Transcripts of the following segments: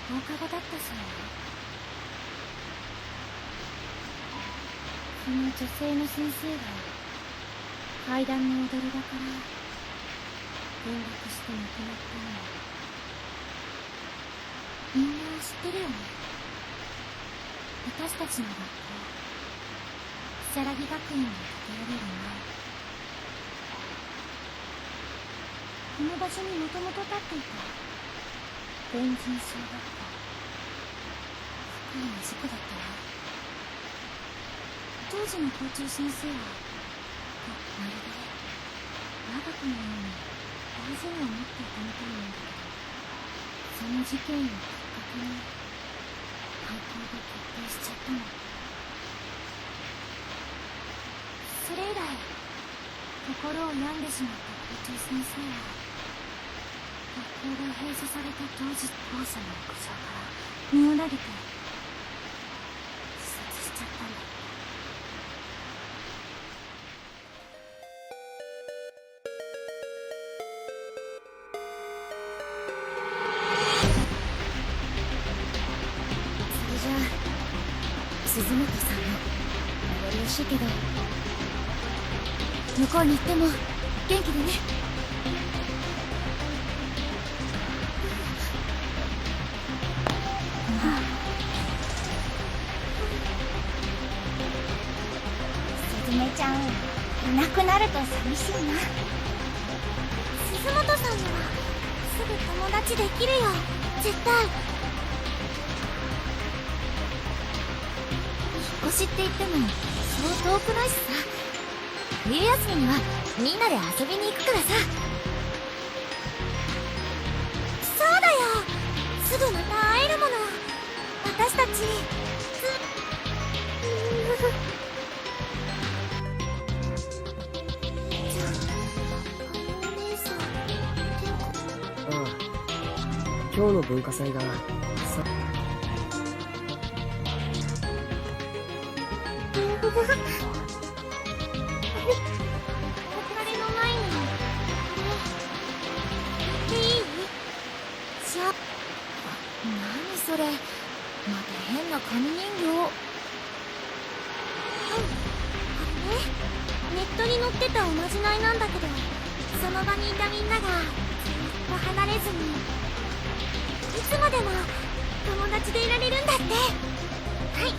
放課後だったそうよ。その女性の先生が階段の踊り場から転落して亡くなったのよ。みんな知ってるよね。私たちの学校、如月学院が建てられる前、この場所にもともと建っていた天神小学校、不幸な事故だったわ。当時の校長先生はまるで我が子のように大事に思っていたみたいなんだけど、その事件をきっかけに廃校が決定しちゃったの。それ以来心を病んでしまった校長先生は、学校が閉鎖された当時、校舎の屋上から身を投げて自殺しちゃったんだ。それじゃあ鈴本さんも名残惜しいけど、向こうに行っても元気でね。すずめちゃんいなくなると寂しいな。鈴本さんならすぐ友達できるよ、絶対。引っ越しって言ってもそう遠くないしさ。冬休みにはみんなで遊びに行くからさ。そうだよ、すぐまた会えるもの。私たち今日の文化祭がさ、お別れの前にいい？じゃあ、何それ、また変な紙人形。あれね、ネットに載ってたおまじないなんだけど、その場にいたみんながずっと離れずにいつまでも友達でいられるんだって。はい、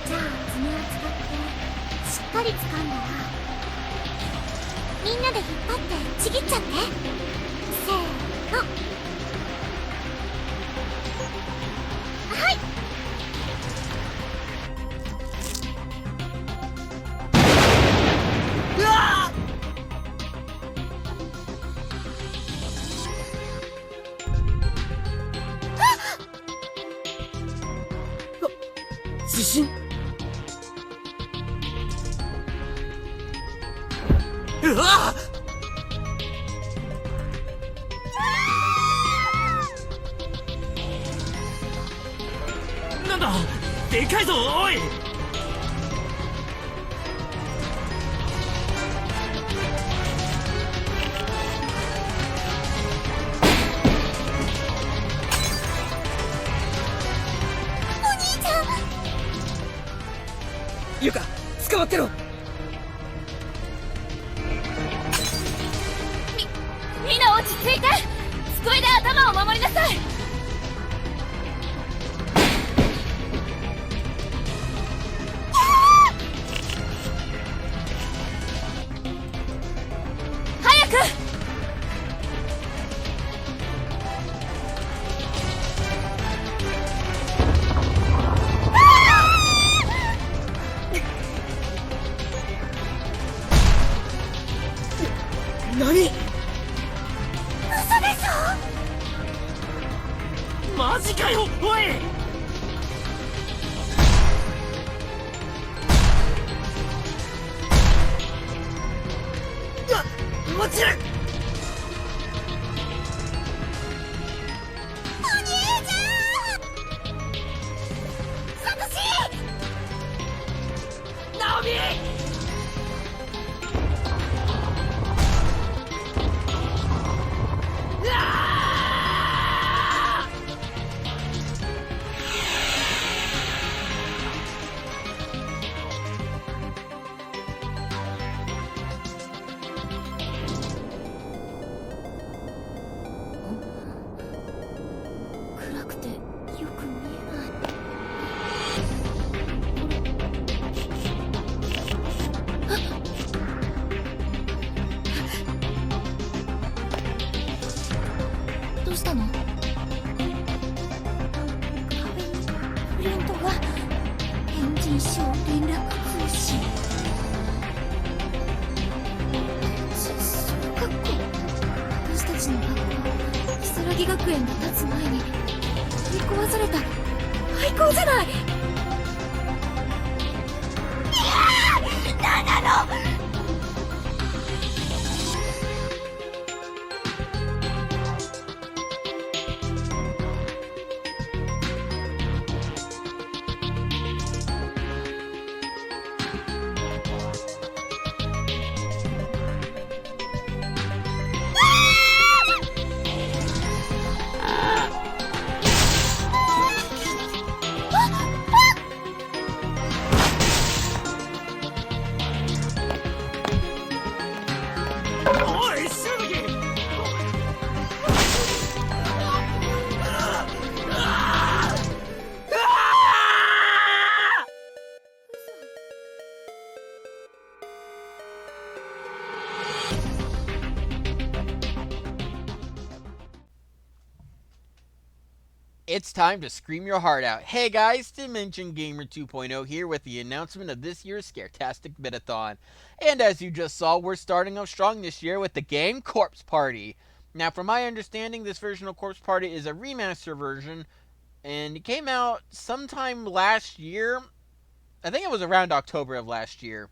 じゃあ爪を使ってしっかり掴んだら、みんなで引っ張ってちぎっちゃって。せーの。はい。うわ地震。うわなんだ、でかいぞおい。ゆか、捕まってろ。みんな落ち着いて。机で頭を守りなさい。早く。何？嘘でしょ？マジかよ、おい。落ちる。お兄ちゃん！サトシ！ナオミ！うわー！くてよく見えない。どうしたの？壁にプリントが。エンジン小連絡通信。小学校。私たちの学校、如月学園が建つ前に取り壊された廃校じゃない。何なのIt's time to scream your heart out. Hey guys, Dimension Gamer 2.0 here with the announcement of this year's Scaretasticvidathon. And as you just saw, we're starting off strong this year with the game Corpse Party. Now, from my understanding, this version of Corpse Party is a remaster version, and it came out sometime last year. I think it was around October of last year.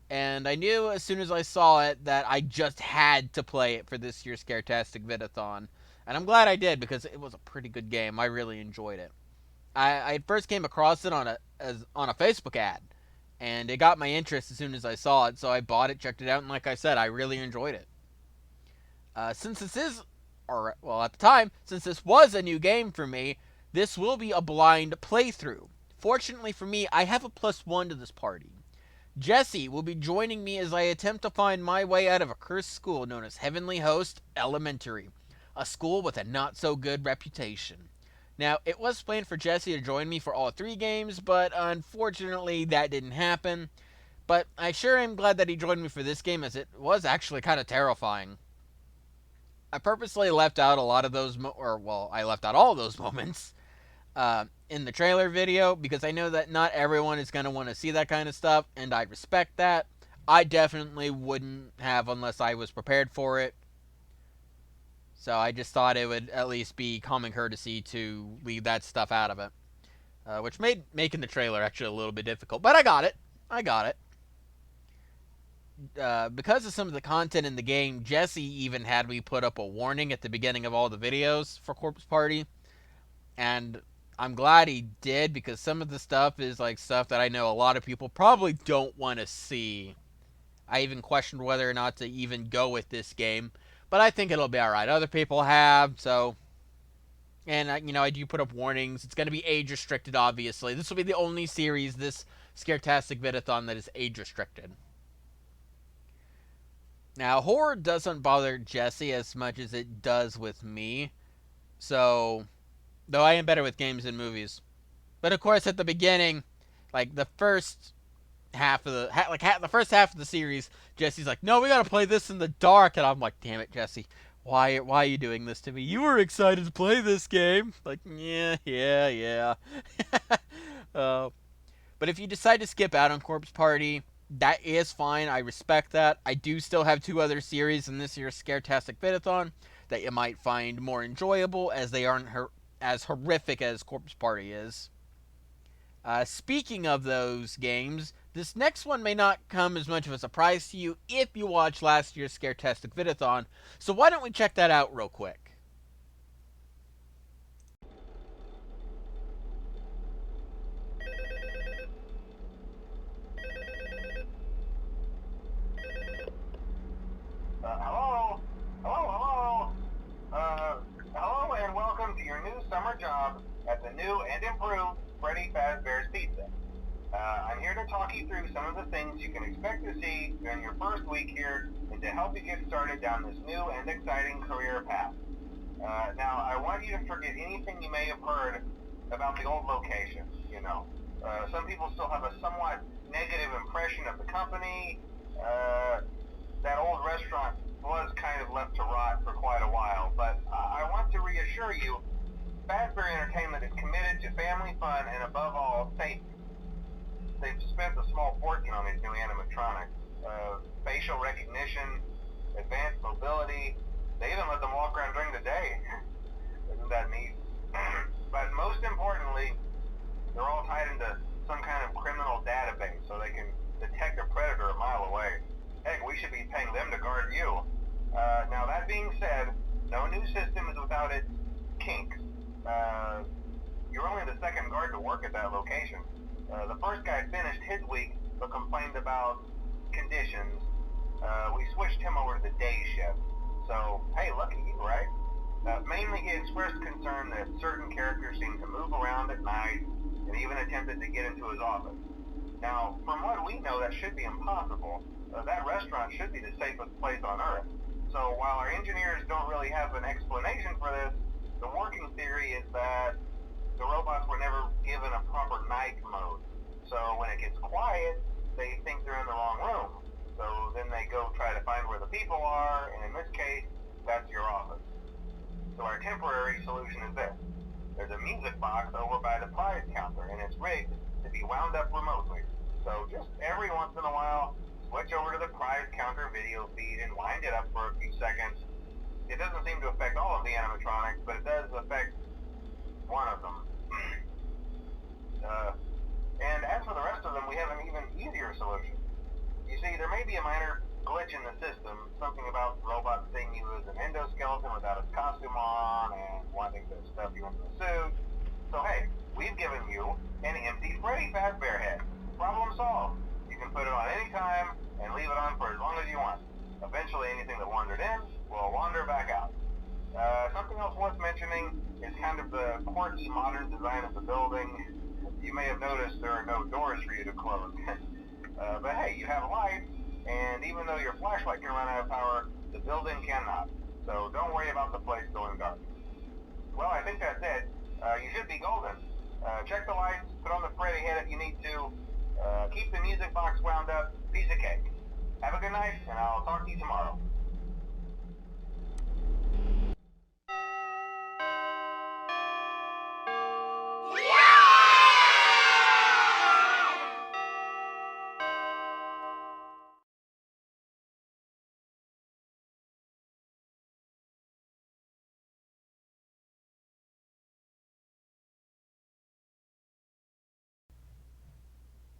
And I knew as soon as I saw it that I just had to play it for this year's Scaretasticvidathon. And I'm glad I did because it was a pretty good game. I really enjoyed it. I first came across it on a Facebook ad, and it got my interest as soon as I saw it. So I bought it, checked it out, and like I said, I really enjoyed it. Since this is, or well, at the time, since this was a new game for me, this will be a blind playthrough. Fortunately for me, I have a +1 to this party. Jesse will be joining me as I attempt to find my way out of a cursed school known as Heavenly Host Elementary, a school with a not-so-good reputation. Now, it was planned for Jesse to join me for all 3 games, but unfortunately that didn't happen. But I sure am glad that he joined me for this game, as it was actually kind of terrifying. I purposely left out a lot of those, I left out all of those moments in the trailer video, because I know that not everyone is going to want to see that kind of stuff, and I respect that. I definitely wouldn't have unless I was prepared for it. So I just thought it would at least be common courtesy to leave that stuff out of it. Which made making the trailer actually a little bit difficult. But I got it. Because of some of the content in the game, Jesse even had me put up a warning at the beginning of all the videos for Corpse Party. And I'm glad he did, because some of the stuff is like stuff that I know a lot of people probably don't want to see. I even questioned whether or not to even go with this game. But I think it'll be alright. Other people have, so... And, I do put up warnings. It's going to be age-restricted, obviously. This will be the only series, this Scaretasticvidathon, that is age-restricted. Now, horror doesn't bother Jesse as much as it does with me. So, though I am better with games than movies. But, of course, at the beginning, like, the first half of the series, Jesse's like, no, we gotta play this in the dark, and I'm like, damn it, Jesse, why are you doing this to me? You were excited to play this game. Like, yeah. But if you decide to skip out on Corpse Party, that is fine. I respect that. I do still have 2 other series in this year's Scaretasticvidathon that you might find more enjoyable, as they aren't as horrific as Corpse Party is. Speaking of those games, this next one may not come as much of a surprise to you if you watched last year's Scaretasticvidathon, so why don't we check that out real quick. Hello and welcome to your new summer job at the new and improved Freddy Fazbear's Pizza. I'm here to talk you through some of the things you can expect to see during your first week here, and to help you get started down this new and exciting career path. Now, I want you to forget anything you may have heard about the old location, you know. Some people still have a somewhat negative impression of the company. That old restaurant was kind of left to rot for quite a while, but I want to reassure you, Fazbear Entertainment is committed to family fun and above all, safety. They've spent a small fortune on these new animatronics. Facial recognition, advanced mobility. They even let them walk around during the day. Isn't that neat? But most importantly, they're all tied into some kind of criminal database so they can detect a predator a mile away. Heck, we should be paying them to guard you. Now that being said, no new system is without its kinks. You're only the second guard to work at that location. The first guy finished his week but complained about conditions. We switched him over to the day shift. So, hey, lucky you, right? Mainly he expressed concern that certain characters seemed to move around at night and even attempted to get into his office. Now, from what we know, that should be impossible. That restaurant should be the safest place on Earth. So while our engineers don't really have an explanation for this, the working theory is that the robots were never given a proper night mode. So when it gets quiet, they think they're in the wrong room. So then they go try to find where the people are, and in this case, that's your office. So our temporary solution is this. There's a music box over by the prize counter, and it's rigged to be wound up remotely. So just every once in a while, switch over to the prize counter video feed and wind it up for a few seconds. It doesn't seem to affect all of the animatronics, but it does affect one of them. And as for the rest of them, we have an even easier solution. You see, there may be a minor glitch in the system, something about robots seeing you as an endoskeleton without its costume on and wanting to stuff you into a suit. So hey, we've given you an empty Freddy Fazbear head. Problem solved. You can put it on any time and leave it on for as long as you want. Eventually anything that wandered in will wander back out. Something else worth mentioning is kind of the quirky modern design of the building. You may have noticed there are no doors for you to close. But hey, you have a light, and even though your flashlight can run out of power, the building cannot. So don't worry about the place going dark. Well, I think that's it. You should be golden. Check the lights, put on the Freddy head if you need to. Keep the music box wound up. Piece of cake. Have a good night, and I'll talk to you tomorrow.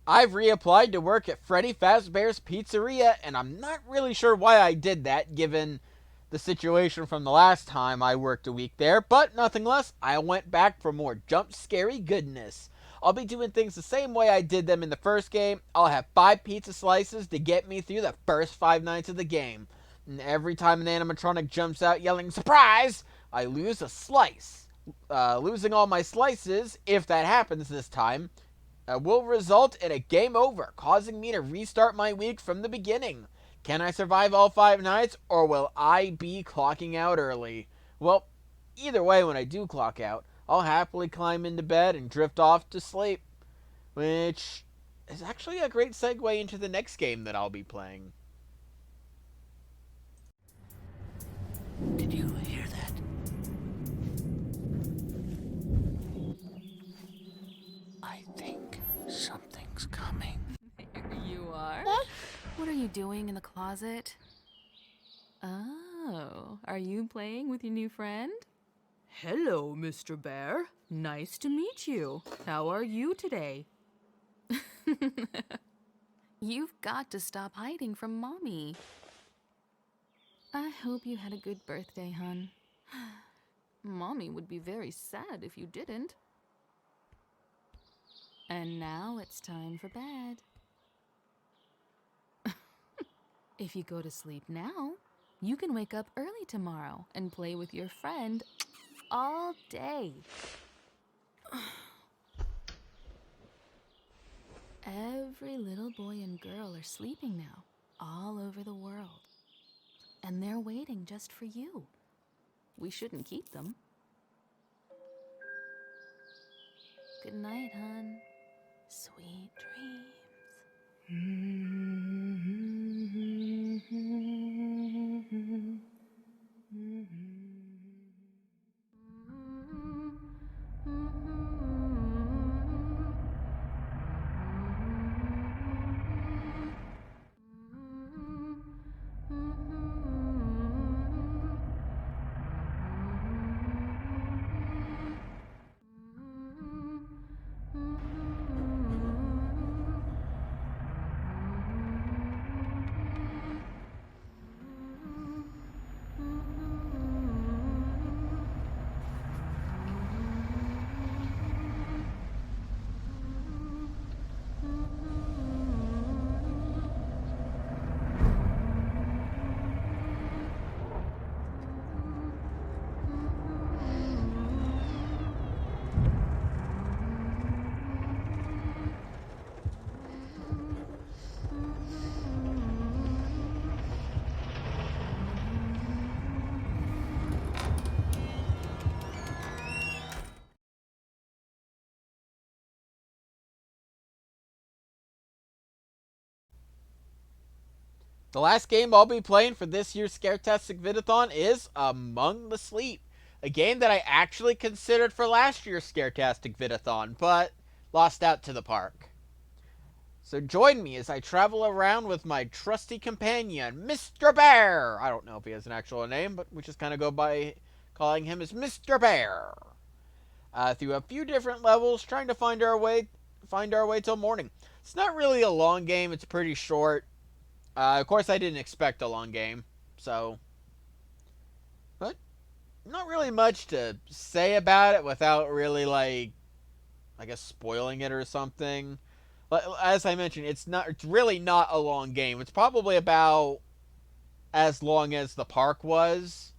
I've reapplied to work at Freddy Fazbear's Pizzeria, and I'm not really sure why I did that, given the situation from the last time I worked a week there, but nothing less, I went back for more jump-scary goodness. I'll be doing things the same way I did them in the first game. I'll have 5 pizza slices to get me through the first 5 nights of the game. And every time an animatronic jumps out yelling, "Surprise!" I lose a slice. Losing all my slices, if that happens this time, will result in a game over, causing me to restart my week from the beginning. Can I survive all 5 nights, or will I be clocking out early? Well, either way, when I do clock out, I'll happily climb into bed and drift off to sleep, which is actually a great segue into the next game that I'll be playing. Did you hear that? I think something's coming. There you are. What are you doing in the closet? Oh, are you playing with your new friend? Hello, Mr. Bear. Nice to meet you. How are you today? You've got to stop hiding from Mommy. I hope you had a good birthday, hon. Mommy would be very sad if you didn't. And now it's time for bed. If you go to sleep now, you can wake up early tomorrow and play with your friend all day. Every little boy and girl are sleeping now, all over the world. And they're waiting just for you. we shouldn't keep them. Good night, hon. Sweet The last game I'll be playing for this year's Scaretasticvidathon is Among the Sleep, a game that I actually considered for last year's Scaretasticvidathon, but lost out to the park. So join me as I travel around with my trusty companion, Mr. Bear. I don't know if he has an actual name, but we just kind of go by calling him as Mr. Bear. Through a few different levels, trying to find our way till morning. It's not really a long game. It's pretty short. Of course, I didn't expect a long game, so. But not really much to say about it without really, like, I guess spoiling it or something. But as I mentioned, it's really not a long game. It's probably about as long as the park was.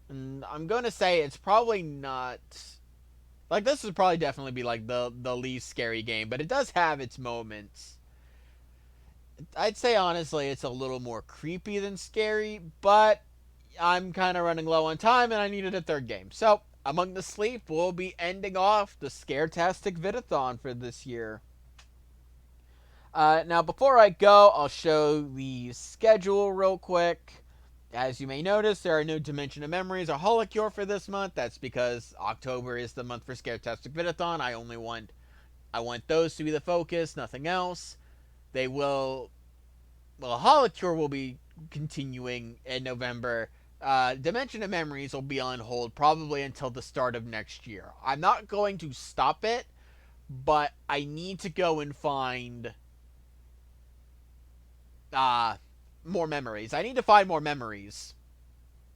And I'm going to say it's probably not. Like, this would probably definitely be, like, the least scary game, but it does have its moments. I'd say, honestly, it's a little more creepy than scary, but I'm kind of running low on time, and I needed a third game. So, Among the Sleep will be ending off the Scaretasticvidathon for this year. Now, before I go, I'll show the schedule real quick. As you may notice, there are no Dimension of Memories or Holocure for this month. That's because October is the month for Scaretasticvidathon. I want those to be the focus, nothing else. Holocure will be continuing in November. Dimension of Memories will be on hold probably until the start of next year. I'm not going to stop it, but I need to go and find more memories. I need to find more memories.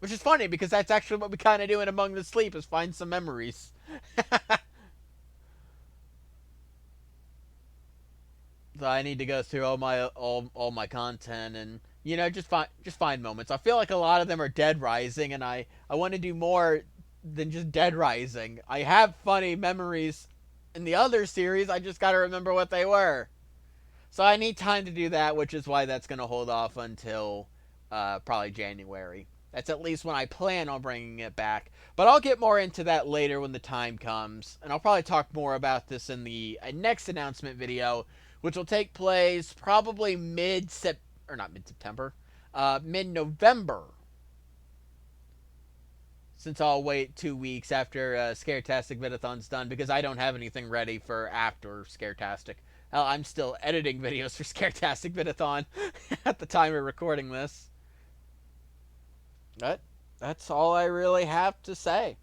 Which is funny, because that's actually what we kind of do in Among the Sleep, is find some memories. So I need to go through all my content and, you know, just find moments. I feel like a lot of them are Dead Rising, and I want to do more than just Dead Rising. I have funny memories in the other series, I just gotta remember what they were. So I need time to do that, which is why that's gonna hold off until probably January. That's at least when I plan on bringing it back. But I'll get more into that later when the time comes. And I'll probably talk more about this in the next announcement video, which will take place probably mid-November. Since I'll wait 2 weeks after Scaretasticvidathon's done, because I don't have anything ready for after Scaretastic. I'm still editing videos for Scaretasticvidathon at the time of recording this. But that's all I really have to say.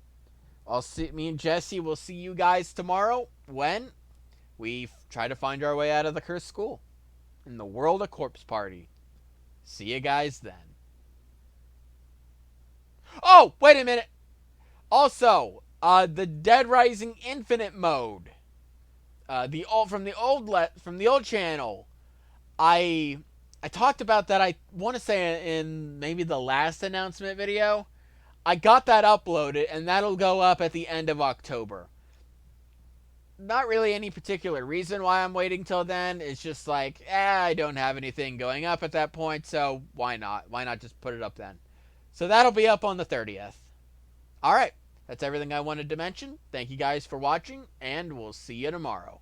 Me and Jesse will see you guys tomorrow when we try to find our way out of the cursed school in the world of Corpse Party. See you guys then. Oh, wait a minute. Also, the Dead Rising Infinite mode, from the old channel, I talked about that. I want to say in maybe the last announcement video. I got that uploaded, and that'll go up at the end of October. Not really any particular reason why I'm waiting till then. It's just like, I don't have anything going up at that point, so why not? Why not just put it up then? So that'll be up on the 30th. Alright, that's everything I wanted to mention. Thank you guys for watching, and we'll see you tomorrow.